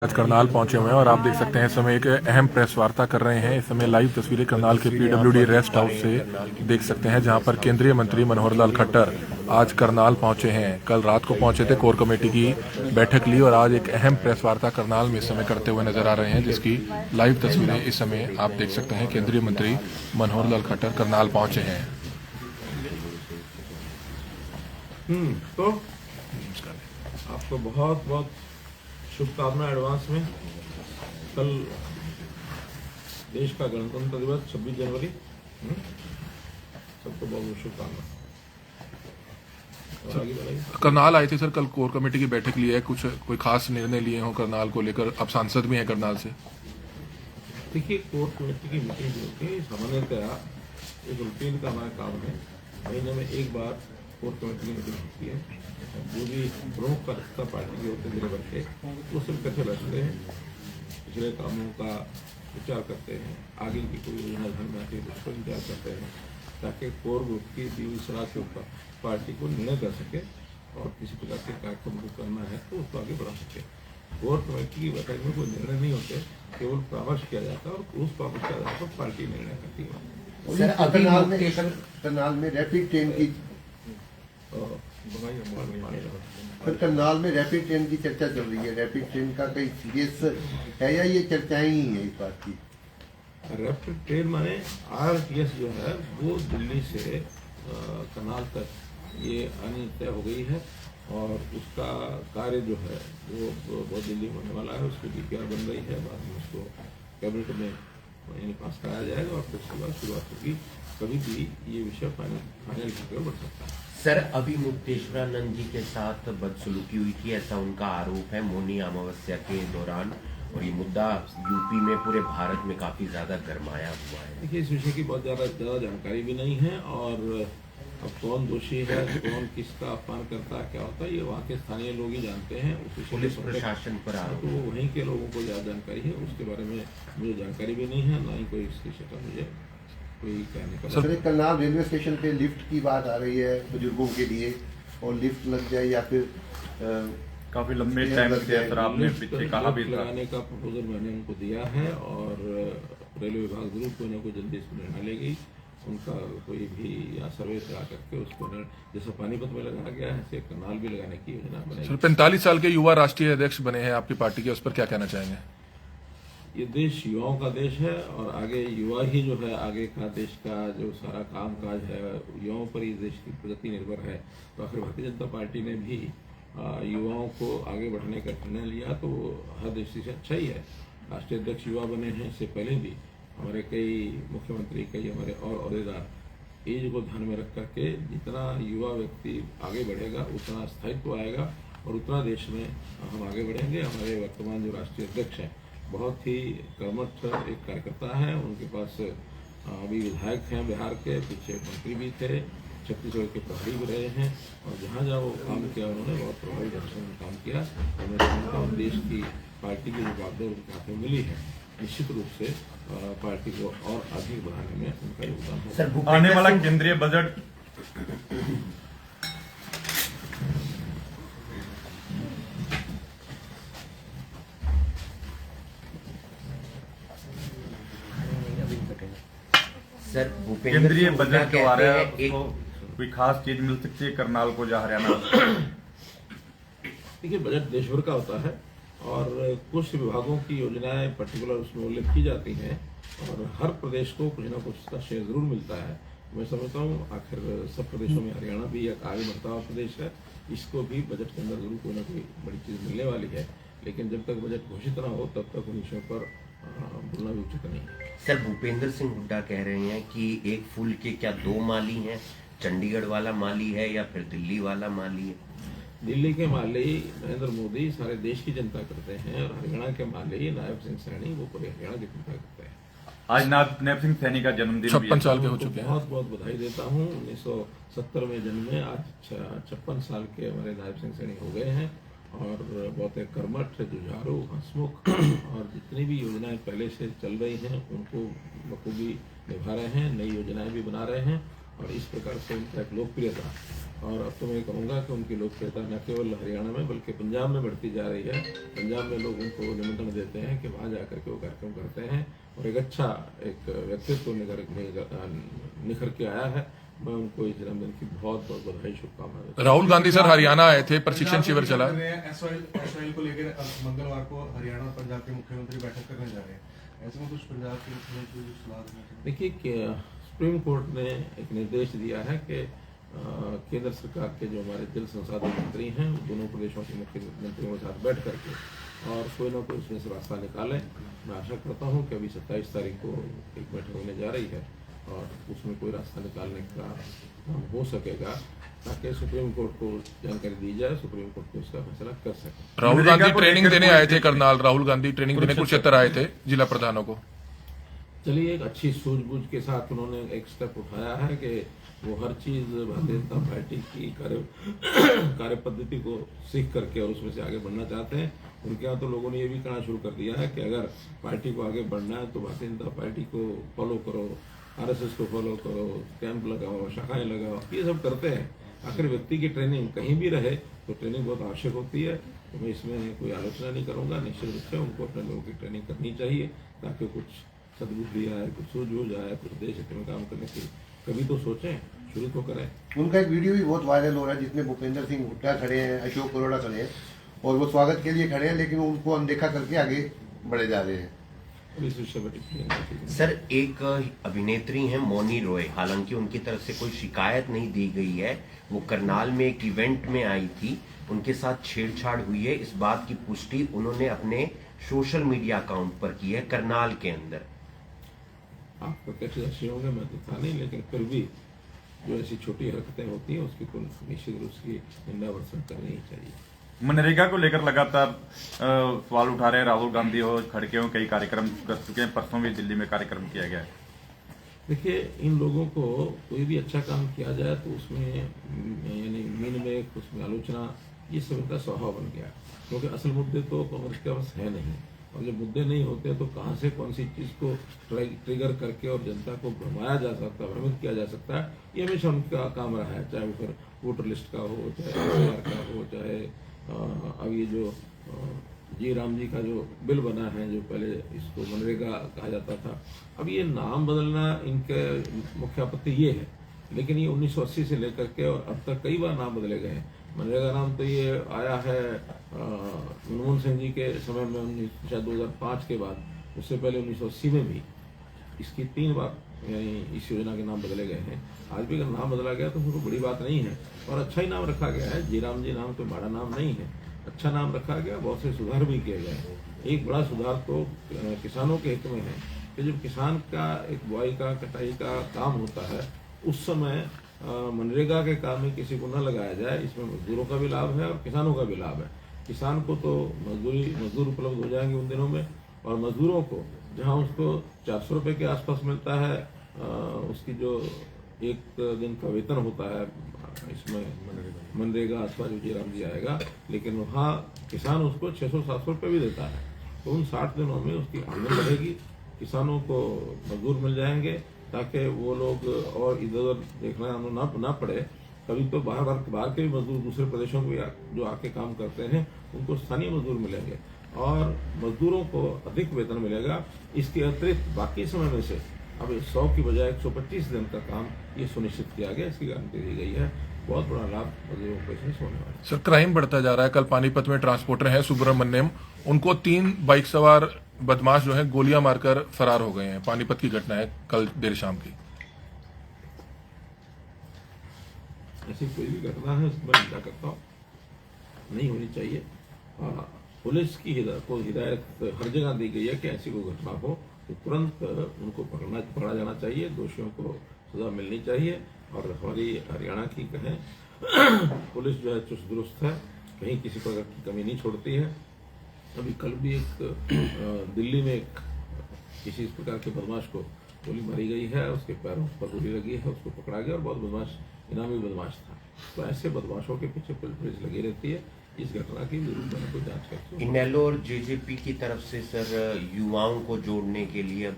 आज करनाल पहुंचे हुए हैं और आप देख सकते हैं इस समय एक अहम प्रेस वार्ता कर रहे हैं। इस समय लाइव तस्वीरें करनाल के पीडब्ल्यूडी रेस्ट हाउस से देख सकते हैं, जहां पर केंद्रीय मंत्री मनोहर लाल खट्टर आज करनाल पहुंचे हैं। कल रात को पहुंचे थे, कोर कमेटी की बैठक ली और आज एक अहम प्रेस वार्ता करनाल में इस समय करते हुए नजर आ रहे हैं, जिसकी लाइव तस्वीरें इस समय आप देख सकते हैं। केंद्रीय मंत्री मनोहर लाल खट्टर करनाल पहुंचे हैं। तो आपको बहुत बहुत शुभकामनाएं एडवांस में। कल देश का गणतंत्र दिवस 26 जनवरी। सबको बहुत बहुत शुभकामनाएं। करनाल आए थे सर, कल कोर कमेटी की बैठक ली है, कुछ कोई खास निर्णय लिए हो करनाल को लेकर? अब सांसद भी हैं करनाल से। देखिए, कोर कमेटी की मीटिंग जो होती है सामान्यतया एक रूटीन का हमारा काम है। महीने में एक बार कोर कमेटी की मीटिंग होती है। जो भी प्रमुख कार्यकर्ता पार्टी के होते हैं भर के, वो सब इकट्ठे बैठते हैं, पिछले कामों का विचार करते हैं, आगे की कोई योजना ध्यान में आती है उसको विचार करते हैं, ताकि कोर ग्रुप की दी हुई सलाह के ऊपर पार्टी को निर्णय कर सके और किसी प्रकार के कार्यक्रम को करना है तो उसको आगे बढ़ा सके। कोर कमेटी की बैठक में कोई निर्णय नहीं होते, केवल परामर्श किया जाता है और उस परामर्श के आधार पर पार्टी निर्णय करती है। करनाल में रैपिड ट्रेन की करनाल में रैपिड ट्रेन की चर्चा चल रही है। रैपिड ट्रेन का कहीं सीरियस है या ये चर्चाएं ही है इस बात की? रैपिड ट्रेन माने आरटीएस जो है वो दिल्ली से करनाल तक ये आनी तय हो गई है और उसका कार्य जो है वो बहुत दिल्ली में होने वाला है। उसकी डीपीआर बन रही है, बाद में उसको कैबिनेट में यानी पास कराया जाएगा और फिर उसके बाद शुरुआत होगी। कभी भी ये विषय फाइनल होकर बढ़ सकता है। सर, अभी मुक्तेश्वरानंद जी के साथ बदसलूकी हुई थी, ऐसा उनका आरोप है मौनी अमावस्या के दौरान, और ये मुद्दा यूपी में पूरे भारत में काफी ज्यादा गरमाया हुआ है। देखिए, इस विषय की बहुत ज्यादा जानकारी भी नहीं है और अब कौन दोषी है, कौन किसका अपमान करता है, क्या होता है, ये वहाँ के स्थानीय लोग ही जानते हैं। पुलिस प्रशासन पर आरोप, तो वहीं के लोगों को ज्यादा जानकारी है, उसके बारे में मुझे जानकारी भी नहीं है, ना ही कोई इसकी शिकायत मुझे कोई कहने का। सर, करनाल रेलवे स्टेशन पे लिफ्ट की बात आ रही है बुजुर्गों के लिए, और लिफ्ट लग जाए या फिर काफी लंबे टाइम से सर आपने पीछे कहा भी था। लगाने का प्रपोजल मैंने उनको दिया है और रेलवे विभाग जरूर कोई ना कोई जल्दी इसको निर्णय लेगी। उनका कोई भी या सर्वे करा करके उसको जैसे पानीपत में लगाया गया है ऐसे करनाल भी लगाने की योजना बनाई। सर, 45 साल के युवा राष्ट्रीय अध्यक्ष बने हैं आपकी पार्टी के, उस पर क्या कहना चाहेंगे? ये देश युवाओं का देश है और आगे युवा ही जो है आगे का देश का जो सारा काम काज है युवाओं पर ही देश की प्रगति निर्भर है। तो आखिर भारतीय जनता पार्टी ने भी युवाओं को आगे बढ़ाने का निर्णय लिया, तो हर दृष्टि से अच्छा ही है। राष्ट्रीय अध्यक्ष युवा बने हैं, इससे पहले भी हमारे कई मुख्यमंत्री, कई हमारे और अहदेदार एज को ध्यान में रख करके जितना युवा व्यक्ति आगे बढ़ेगा उतना स्थायित्व आएगा और उतना देश में हम आगे बढ़ेंगे। हमारे वर्तमान जो राष्ट्रीय अध्यक्ष हैं बहुत ही कर्मठ एक कार्यकर्ता है, उनके पास अभी विधायक हैं बिहार के, पीछे मंत्री भी थे, छत्तीसगढ़ के प्रभारी भी रहे हैं और जहाँ जहाँ वो काम किया उन्होंने बहुत प्रभावी ढंग से काम किया। और मैं समझता हूँ देश की पार्टी की जो बागडोर उनके हाथ में मिली है, निश्चित रूप से पार्टी को और आगे बढ़ाने में उनका योगदान है। आने वाला केंद्रीय बजट सर, केंद्रीय बजट जो आ रहा है उसको कोई खास चीज मिल सकती है करनाल को जहाँ हरियाणा? देखिए, बजट देश भर का होता है और कुछ विभागों की योजनाएं पर्टिकुलर उसमें उल्लेख की जाती हैं और हर प्रदेश को कुछ ना कुछ उसका शेयर जरूर मिलता है। मैं समझता हूँ आखिर सब प्रदेशों में हरियाणा भी एक आगे बढ़ता हुआ प्रदेश है, इसको भी बजट के अंदर जरूर कोई ना कोई बड़ी चीज मिलने वाली है। लेकिन जब तक बजट घोषित ना हो तब तक उन विषयों पर बोलना भी उचित नहीं है। सर, भूपेंद्र सिंह हुड्डा कह रहे हैं कि एक फूल के क्या दो माली हैं, चंडीगढ़ वाला माली है या फिर दिल्ली वाला माली है? दिल्ली के माली नरेंद्र मोदी सारे देश की जनता करते हैं और हरियाणा के माली नायब सिंह सैनी वो पूरे हरियाणा की जनता करते हैं। आज नायब सिंह सैनी का जन्मदिन 56 साल के हो चुके हैं। बहुत बहुत बधाई देता हूँ। 1970 में जन्मे, आज 56 साल के हमारे नायब सिंह सैनी हो गए हैं और बहुत एक कर्मठ, जुझारू, हंसमुख और जितनी भी योजनाएं पहले से चल रही हैं उनको बखूबी निभा रहे हैं, नई योजनाएं भी बना रहे हैं और इस प्रकार से उनका एक लोकप्रियता, और अब तो मैं कहूँगा कि उनकी लोकप्रियता न केवल हरियाणा में बल्कि पंजाब में बढ़ती जा रही है। पंजाब में लोग उनको निमंत्रण देते हैं कि वहाँ जाकर के वो कार्यक्रम करते हैं, और एक अच्छा एक व्यक्तित्व निखर के आया है। मैं उनको इस जन्मदिन की बहुत बहुत बधाई, शुभकामनाएं देता हूं। राहुल गांधी सर हरियाणा आए थे, प्रशिक्षण शिविर चला। एसवाईएल को लेकर मंगलवार को हरियाणा और पंजाब के मुख्यमंत्री बैठक करने जा रहे हैं। ऐसे में कुछ पंजाब के मुख्यमंत्री को सलाह देना चाहते हैं? देखिए, सुप्रीम कोर्ट ने एक निर्देश दिया है कि केंद्र सरकार के जो हमारे जल संसाधन मंत्री हैं, दोनों प्रदेशों के मुख्यमंत्रियों के साथ बैठ करके और कोई ना कोई उसमें से रास्ता निकालें। मैं आशा करता हूं कि अभी 27 तारीख को एक बैठक होने जा रही है और उसमें कोई रास्ता निकालने का काम हो सकेगा, ताकि सुप्रीम कोर्ट को जानकारी दी जाए, सुप्रीम कोर्ट को इसका फैसला कर सके। राहुल गांधी ट्रेनिंग देने आए थे, करनाल राहुल गांधी ट्रेनिंग देने कुरुक्षेत्र आए थे जिला प्रधानों को। चलिए, एक अच्छी सूझबूझ के साथ उन्होंने एक स्टेप उठाया है कि वो हर चीज भारतीय जनता पार्टी की कार्य पद्धति को सीख करके और उसमें से आगे बढ़ना चाहते हैं। उनके यहाँ तो लोगों ने ये भी कहना शुरू कर दिया है कि अगर पार्टी को आगे बढ़ना है तो भारतीय जनता पार्टी को फॉलो करो, आरएसएस को फॉलो करो, कैंप लगाओ, शाखाएं लगाओ, ये सब करते हैं। आखिर व्यक्ति की ट्रेनिंग कहीं भी रहे तो ट्रेनिंग बहुत आवश्यक होती है। तो मैं इसमें कोई आलोचना नहीं करूंगा। निश्चित रूप से उनको अपने लोगों की ट्रेनिंग करनी चाहिए, ताकि कुछ सद्बुद्धि आए, कुछ सूझबूझ आए, कुछ देश हित में काम करने की कभी तो सोचें, शुरू तो करें। उनका एक वीडियो भी बहुत वायरल हो रहा है जिसमें भूपेंद्र सिंह हुड्डा खड़े हैं, अशोक अरोड़ा खड़े हैं और वो स्वागत के लिए खड़े हैं, लेकिन उनको अनदेखा करके आगे बढ़े जा रहे हैं। इस विषय पर टिप्पणी नहीं की। सर, एक अभिनेत्री हैं मौनी रॉय, हालांकि उनकी तरफ से कोई शिकायत नहीं दी गई है। वो करनाल में एक इवेंट में आई थी, उनके साथ छेड़छाड़ हुई है। इस बात की पुष्टि उन्होंने अपने सोशल मीडिया अकाउंट पर की है करनाल के अंदर। आप प्रत्यक्षदर्शी होंगे, मैं तो था नहीं, लेकिन फिर भी जो ऐसी छोटी हरकतें होती हैं उसकी तो निश्चित रूप से निंदा वर्षण करनी ही चाहिए। मनरेगा को लेकर लगातार सवाल उठा रहे हैं राहुल गांधी हो, खड़के हो, कई कार्यक्रम कर चुके हैं। परसों भी दिल्ली में कार्यक्रम किया गया है। देखिए, इन लोगों को कोई भी अच्छा काम किया जाए तो उसमें यानी मीन में उसमें आलोचना, ये सब इनका स्वभाव बन गया, क्योंकि असल मुद्दे तो कांग्रेस के पास है नहीं। और जब मुद्दे नहीं होते तो कहाँ से कौन सी चीज को ट्रिगर करके और जनता को भ्रमाया जा सकता है, भ्रमित किया जा सकता है, ये हमेशा उनका काम रहा है। चाहे वो फिर वोटर लिस्ट का हो, चाहे आधार का हो, चाहे अब ये जो जी राम जी का जो बिल बना है, जो पहले इसको मनरेगा कहा जाता था, अब ये नाम बदलना इनके मुख्य आपत्ति ये है। लेकिन ये 1980 से लेकर के और अब तक कई बार नाम बदले गए हैं। मनरेगा नाम तो ये आया है मनमोहन सिंह जी के समय में, शायद 2005 के बाद, उससे पहले 1980 में भी इसकी 3 बार यानी इस योजना के नाम बदले गए हैं। आज भी अगर नाम बदला गया तो उसको बड़ी बात नहीं है, और अच्छा ही नाम रखा गया है। जी राम जी नाम तो बड़ा नाम नहीं है, अच्छा नाम रखा गया। बहुत से सुधार भी किए गए हैं। एक बड़ा सुधार तो किसानों के हित में है कि जब किसान का एक बुआई का, कटाई का काम होता है, उस समय मनरेगा के काम में किसी को न लगाया जाए। इसमें मजदूरों का भी लाभ है और किसानों का भी लाभ है। किसान को तो मजदूर उपलब्ध हो जाएंगे उन दिनों में, और मजदूरों को जहां उसको 400 रुपये के आसपास मिलता है, उसकी जो एक दिन का वेतन होता है इसमें मनरेगा अथवा जो जी राम जी आएगा, लेकिन वहाँ किसान उसको 600-700 रुपये भी देता है। तो उन 60 दिनों में उसकी आमदनी बढ़ेगी, किसानों को मजदूर मिल जाएंगे, ताकि वो लोग और इधर उधर देखना ना पड़े। कभी तो बाहर के भी मजदूर दूसरे प्रदेशों में जो आके काम करते हैं, उनको स्थानीय मजदूर मिलेंगे और मजदूरों को अधिक वेतन मिलेगा। इसके अतिरिक्त बाकी समय में से अब 100 की बजाय 125 दिन का काम ये सुनिश्चित किया गया, इसकी गारंटी दी गई है। बहुत बड़ा लाभ मजदूरों को इसमें होने वाला है। सर, क्राइम बढ़ता जा रहा है। कल पानीपत में ट्रांसपोर्टर है सुब्रमण्यम, उनको 3 बाइक सवार बदमाश जो है गोलियां मारकर फरार हो गए हैं। पानीपत की घटना है कल देर शाम की। ऐसी कोई भी घटना है उस पर निंदा करता हूँ, नहीं होनी चाहिए। पुलिस की हिदायत हर जगह दी गई है कि ऐसी कोई घटना हो तो तुरंत उनको पकड़ा जाना चाहिए, दोषियों को सजा मिलनी चाहिए। और हमारी हरियाणा की कहें पुलिस जो है चुस्त दुरुस्त है, कहीं किसी प्रकार की कमी नहीं छोड़ती है। अभी कल भी एक दिल्ली में एक किसी इस प्रकार के बदमाश को गोली मारी गई है, उसके पैरों पर गोली लगी है, उसको पकड़ा गया और बहुत बदमाश, इनामी बदमाश था। तो ऐसे बदमाशों के पीछे पुलिस लगी रहती है। इस घटना की जरूर कोई जांच करती है। इनेलो और जेजेपी की तरफ से सर युवाओं को जोड़ने के लिए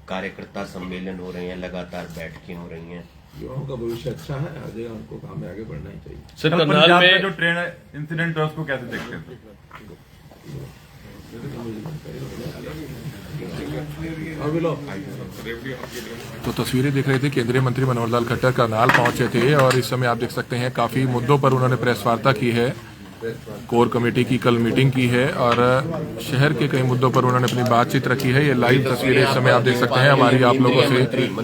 कार्यकर्ता सम्मेलन हो रहे हैं, लगातार बैठकें हो रही हैं। युवाओं का भविष्य अच्छा है, हर जगह उनको काम में आगे बढ़ना ही चाहिए। सर कल करनाल पंजाब में में जो ट्रेन इंसिडेंट है उसको कैसे देखते हैं? अभी लो तो तस्वीरें देख रहे थे, केंद्रीय मंत्री मनोहर लाल खट्टर करनाल पहुंचे थे और इस समय आप देख सकते हैं काफी मुद्दों पर उन्होंने प्रेस वार्ता की है। कोर कमेटी की कल मीटिंग की है और शहर के कई मुद्दों पर उन्होंने अपनी बातचीत रखी है। ये लाइव तस्वीरें इस समय आप देख सकते हैं। हमारी आप लोगों से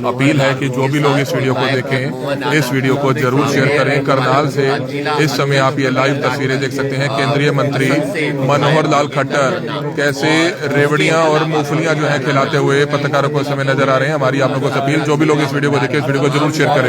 अपील है कि जो भी लोग इस वीडियो को देखें, इस वीडियो को जरूर शेयर करें। करनाल से इस समय आप ये लाइव तस्वीरें देख सकते हैं। केंद्रीय मंत्री मनोहर लाल खट्टर कैसे रेवड़ियां और मूंगफलियां जो है खिलाते हुए पत्रकारों को इस समय नजर आ रहे हैं। हमारी आप लोगों से अपील, जो भी लोग इस वीडियो को देखें, इस वीडियो को जरूर शेयर करें।